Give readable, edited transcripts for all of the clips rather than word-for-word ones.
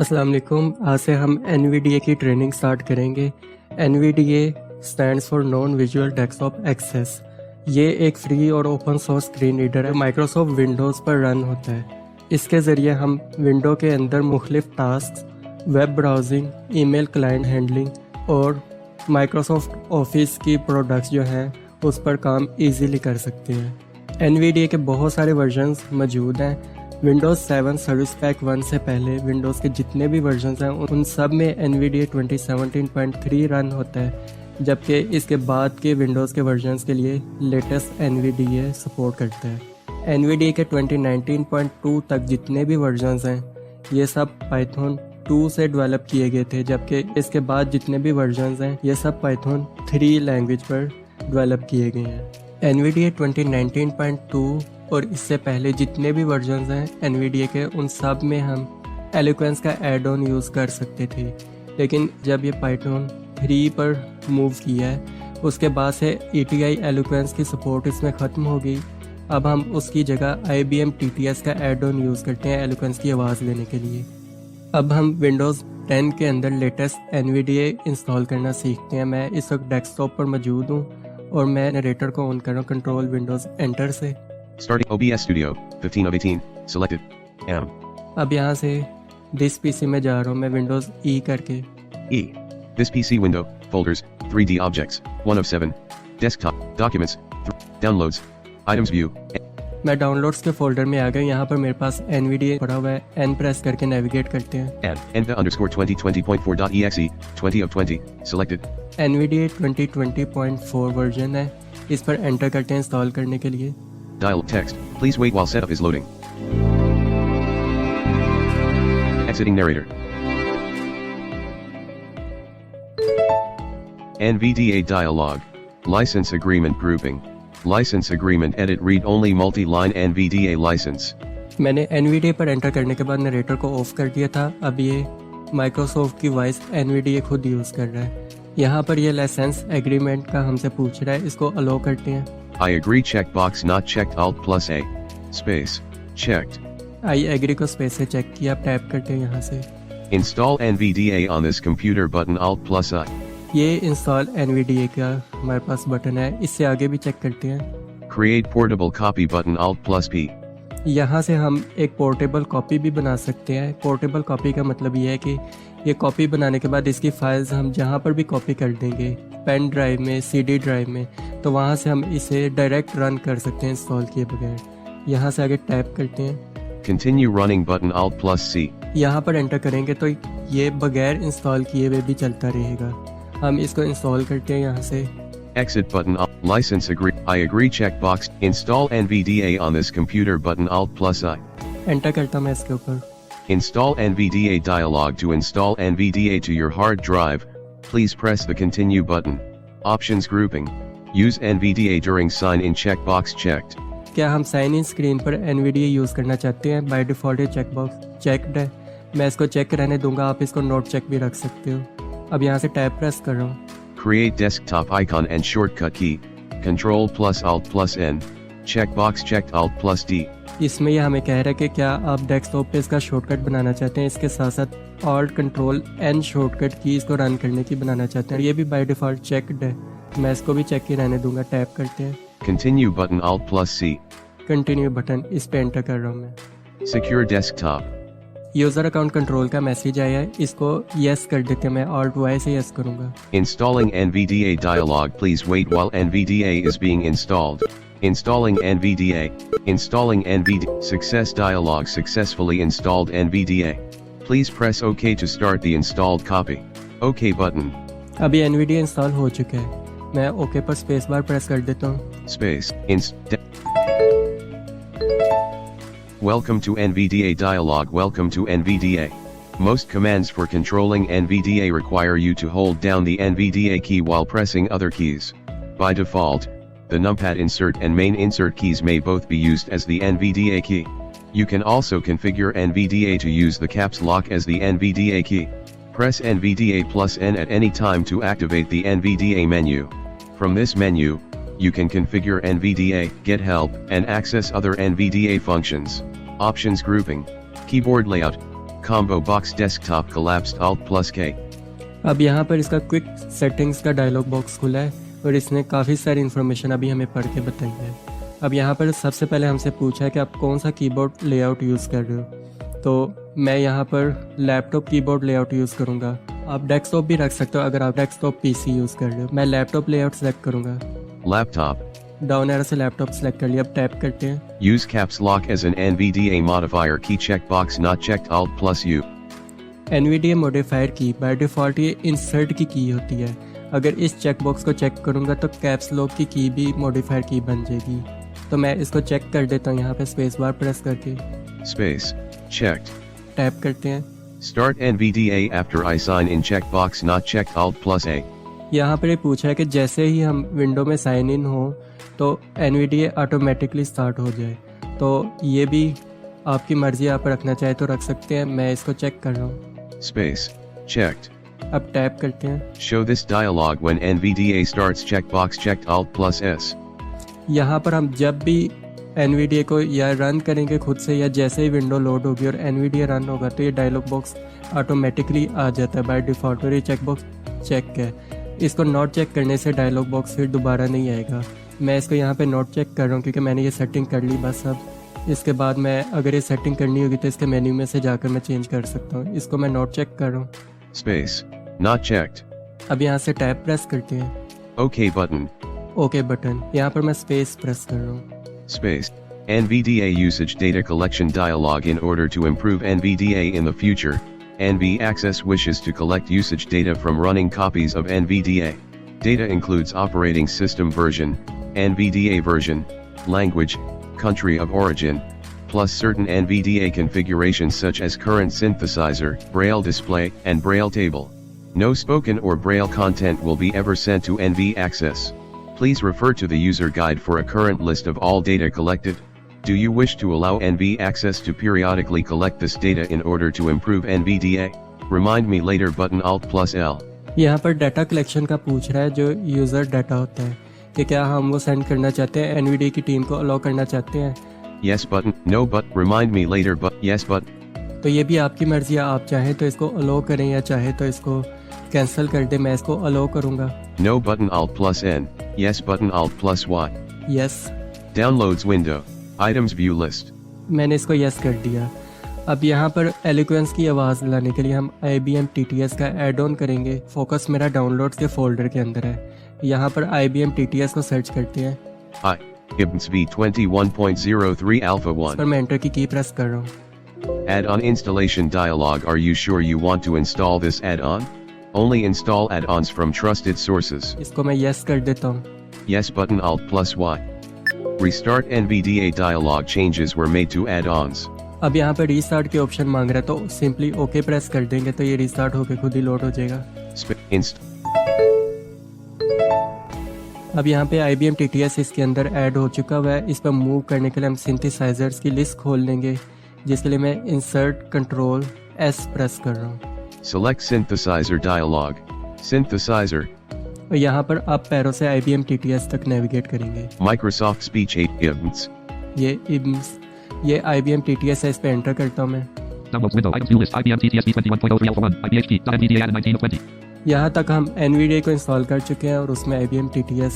अस्सलाम वालेकुम। आज से हम NVDA की ट्रेनिंग स्टार्ट करेंगे। NVDA stands for non visual desktop access. ये एक फ्री और ओपन सोर्स स्क्रीन रीडर है, माइक्रोसॉफ्ट विंडोज़ पर रन होता है। इसके ज़रिए हम विंडो के अंदर मुख्तलिफ task, web browsing, email client handling और माइक्रोसॉफ्ट ऑफिस की प्रोडक्ट्स जो हैं उस पर काम ईजीली कर सकते हैं। NVDA के बहुत सारे वर्जन्स मौजूद हैं। विंडोज़ 7 सर्विस पैक 1 से पहले विंडोज़ के जितने भी वर्जन्स हैं उन सब में NVDA 2017.3 रन होता है, जबकि इसके बाद के विंडोज़ के वर्जन्स के लिए लेटेस्ट NVDA सपोर्ट करता है। NVDA के 2019.2 तक जितने भी वर्जन्स हैं ये सब पाइथन 2 से डेवलप किए गए थे, जबकि इसके बाद जितने भी वर्जन्स हैं ये सब पाइथन 3 लैंग्वेज पर डेवलप किए गए हैं। NVDA 2019.2 और इससे पहले जितने भी वर्जन्स हैं NVDA के उन सब में हम एलोक्वेंस का एड ऑन यूज़ कर सकते थे, लेकिन जब ये पाइथन 3 पर मूव किया है उसके बाद से ETI एलोक्वेंस की सपोर्ट इसमें ख़त्म हो गई। अब हम उसकी जगह IBM TTS का एड ऑन यूज़ करते हैं एलोक्वेंस की आवाज़ लेने के लिए। अब हम विंडोज़ 10 के अंदर लेटेस्ट NVDA इंस्टॉल करना सीखते हैं। मैं इस वक्त डेस्कटॉप पर मौजूद हूँ और मैं नरेटर को ऑन कर रहा हूँ कंट्रोल विंडोज़ एंटर से। Starting OBS Studio, 15 of 18, selected, M. अब यहाँ से दिस PC में जा रहा हूँ मैं विंडोज़ E करके। E. This PC window, folders, 3D objects, 1 of 7, desktop, documents, downloads, items view. मैं डाउनलोड्स के फोल्डर में आ गया। यहाँ पर मेरे पास NVDA पड़ा हुआ है। N प्रेस करके नेविगेट करते हैं। NVDA_2020.4.exe, 20 of 20, selected. NVDA 2020.4 version है, इस पर एंटर करते हैं इंस्टॉल करने के लिए। Dialog text, please wait while setup is loading. Exiting narrator. NVDA dialog. License agreement grouping. License agreement edit read only multi-line NVDA license. मैंने NVDA पर एंटर करने के बाद नरेटर को ऑफ कर दिया था। अब ये माइक्रोसॉफ्ट की वॉइस NVDA खुद यूज़ कर रहा है। यहाँ पर ये लाइसेंस एग्रीमेंट का हमसे पूछ रहा है, इसको अलो करते हैं। I agree checkbox not checked Alt plus A. Space. Checked. I agree को स्पेस से चेक किया। आप टैप करते हैं यहाँ से। Install NVDA on this computer button Alt plus I. ये इंस्टॉल NVDA का हमारे पास बटन है, इससे आगे भी चेक करते हैं। Create portable copy button Alt plus P. यहाँ से हम एक पोर्टेबल कॉपी भी बना सकते हैं। पोर्टेबल कॉपी का मतलब ये है कि ये कॉपी बनाने के बाद इसकी फाइल्स हम जहाँ पर भी कॉपी कर देंगे, पेन ड्राइव में, CD ड्राइव में, तो वहाँ से हम इसे डायरेक्ट रन कर सकते हैं इंस्टॉल किए बगैर। यहाँ से आगे टैप करते हैं। Continue running button Alt plus C. यहाँ पर एंटर करेंगे तो ये बगैर इंस्टॉल किए हुए भी चलता रहेगा। हम इसको इंस्टॉल करते हैं यहाँ से। Exit button Alt license agree. I agree checkbox. Install NVDA on this computer button Alt plus I. Enter करता मैं इसके ऊपर। Install NVDA dialog to install NVDA to your hard drive. Please press the continue button. Options grouping. Use NVDA during sign in checkbox checked. क्या हम sign in screen पर NVDA use करना चाहते हैं? बाय डिफ़ॉल्ट ये checkbox checked है, मैं इसको चेक रहने दूंगा। आप इसको नोट चेक भी रख सकते हो। अब यहाँ से टैब प्रेस कर रहा हूँ। Create desktop icon and shortcut key. Control plus Alt plus N. Checkbox checked Alt plus D. इसमें यह हमें कह रहा है कि क्या आप डेस्कटॉप पे इसका शॉर्टकट बनाना चाहते हैं, इसके साथ साथ Alt Control N शॉर्टकट की इसको रन करने की बनाना चाहते हैं। ये भी बाय डिफ़ॉल्ट चेकड है, मैं इसको भी चेक ही रहने दूंगा। टैप करते हैं। Continue button Alt plus C. Continue button, इस पे एंटर कर रहा हूँ मैं। Secure desktop. User account control का मैसेज आया है, इसको यस कर देते हैं। मैं Alt Y से यस करूँगा। Installing NVDA dialog. Please wait while NVDA is being installed. Installing NVDA. Installing NVDA. Success dialog successfully installed NVDA. Please press OK to start the installed copy. OK button. अभी NVDA install हो चुका है। मैं OK पर space bar press कर देता हूँ। Space. Welcome to NVDA dialog. Welcome to NVDA. Most commands for controlling NVDA require you to hold down the NVDA key while pressing other keys. By default, the numpad insert and main insert keys may both be used as the NVDA key. You can also configure NVDA to use the caps lock as the NVDA key. Press NVDA plus N at any time to activate the NVDA menu. From this menu, you can configure NVDA, get help, and access other NVDA functions. Options grouping, keyboard layout, combo box desktop collapsed Alt+K. अब यहाँ पर इसका quick settings का dialogue box खुला है और इसने काफ़ी सारी इन्फॉर्मेशन अभी हमें पढ़ के बताई है। अब यहाँ पर सबसे पहले हमसे पूछा है कि आप कौन सा कीबोर्ड लेआउट यूज़ कर रहे हो, तो मैं यहाँ पर लैपटॉप कीबोर्ड लेआउट यूज़ करूँगा। आप डेस्कटॉप भी रख सकते हो अगर आप डेस्कटॉप पीसी यूज़ कर रहे हो। मैं लैपटॉप लेआउट सेलेक्ट करूँगा। Laptop. डाउन एरो से लैपटॉप सेलेक्ट कर लिया। अब टैप करते हैं। Use caps lock as an NVDA modifier key checkbox not checked Alt+U. NVDA modifier की बाय डिफ़ॉल्ट ये इंसर्ट की की होती है। अगर इस चेकबॉक्स को चेक करूँगा तो कैप्स लॉक की की भी मॉडिफायर की बन जाएगी। तो मैं इसको चेक कर देता हूँ यहाँ पे स्पेस बार प्रेस करके। Space. Checked. टैप करते हैं। Start NVDA after I sign in checkbox not checked Alt+A. यहाँ पर ये पूछा है कि जैसे ही हम विंडो में साइन इन हो तो NVDA ऑटोमेटिकली स्टार्ट हो जाए। तो ये भी आपकी मर्जी, आप रखना चाहे तो रख सकते हैं। मैं इसको चेक कर रहा हूँ। Space. Checked. अब टैप करते हैं। Show this dialog when NVDA starts checkbox checked Alt+S. यहाँ पर हम जब भी NVDA को या रन करेंगे खुद से या जैसे ही विंडो लोड होगी और NVDA रन होगा तो ये डायलॉग बॉक्स ऑटोमेटिकली आ जाता है बाय डिफ़ॉल्ट। और ये चेकबॉक्स चेक है। इसको नॉट चेक करने से डायलॉग बॉक्स फिर दोबारा नहीं आएगा। मैं इसको यहाँ पे नॉट चेक कर रहा हूँ क्योंकि मैंने ये सेटिंग कर ली बस। अब इसके बाद मैं अगर ये सेटिंग करनी होगी तो इसके मेन्यू में से जाकर मैं चेंज कर सकता हूँ। इसको मैं नॉट चेक कर रहा हूँ। Space. Not checked. अब यहाँ से टैब प्रेस करते हैं। OK button. Okay button. यहाँ पर मैं स्पेस प्रेस कर रहा हूँ। Space. NVDA usage data collection dialog. In order to improve NVDA in the future, NV Access wishes to collect usage data from running copies of NVDA. Data includes operating system version, NVDA version, language, country of origin, plus certain NVDA configurations such as current synthesizer, Braille display, and Braille table. No spoken or Braille content will be ever sent to NV Access. Please refer to the user guide for a current list of all data collected. Do you wish to allow NV Access to periodically collect this data in order to improve NVDA? Remind me later button Alt+L. यहाँ पर data collection का पूछ रहा है जो user data होता है कि क्या हम वो सेंड करना चाहते हैं, NVDA की टीम को अलाउ करना चाहते हैं। Yes button, no but, remind me later but, yes but. तो ये भी आपकी मर्जी है, आप चाहें तो इसको अलाउ करें या चाहे तो इसको कैंसिल कर दें। मैं इसको अलाउ करूँगा। No button Alt+N, yes button Alt+Y. Yes. Downloads window, items view list. मैंने इसको यस कर दिया। अब यहाँ पर एलोक्वेंस की आवाज़ लाने के लिए हम IBM TTS का ऐड ऑन करेंगे। फोकस मेरा डाउनलोड्स के फोल्डर के अंदर है। यहाँ पर IBM TTS को सर्च करते हैं। IBM V21.03 Alpha इस 1. पर मैं एंटर की प्रेस कर रहा हूँ। Add-on installation dialog. Are you sure you want to install this add-on? Only install add-ons from trusted sources. इसको मैं यस कर देता हूँ। Yes button Alt+Y. Restart NVDA dialog. Changes were made to add-ons. अब यहाँ पर रीस्टार्ट के option मांग रहा है तो सिंपली ओके प्रेस कर देंगे तो ये रीस्टार्ट होकर खुद ही लोड हो जाएगा। अब यहाँ पे IBM TTS इसके अंदर ऐड हो चुका हुआ है। इस पर मूव करने के लिए हम सिंथेसाइजर्स की लिस्ट खोल लेंगे, जिसके लिए मैं इंसर्ट कंट्रोल S प्रेस कर रहा हूँ। Select synthesizer dialog. Synthesizer. और यहाँ पर आप पैरों से IBM TTS तक नेविगेट करेंगे। Microsoft Speech 8 IBMs. ये IBM TTS है, इस पे एंटर करता हूँ मैं। Downloads window, items view list, IBM TTS V21.03 Alpha 1, IBHT.NVDA and 1920. यहाँ तक हम NVDA को इंस्टॉल कर चुके हैं और उसमें IBM TTS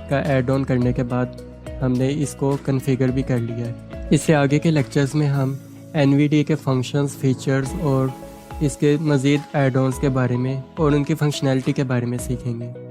का ऐड ऑन करने के बाद हमने इसको कॉन्फ़िगर भी कर लिया है। इससे आगे के लेक्चर्स में हम NVDA के फंक्शंस, फीचर्स और इसके मज़ीद ऐड ऑन्स के बारे में और उनकी फंक्शनैलिटी के बारे में सीखेंगे।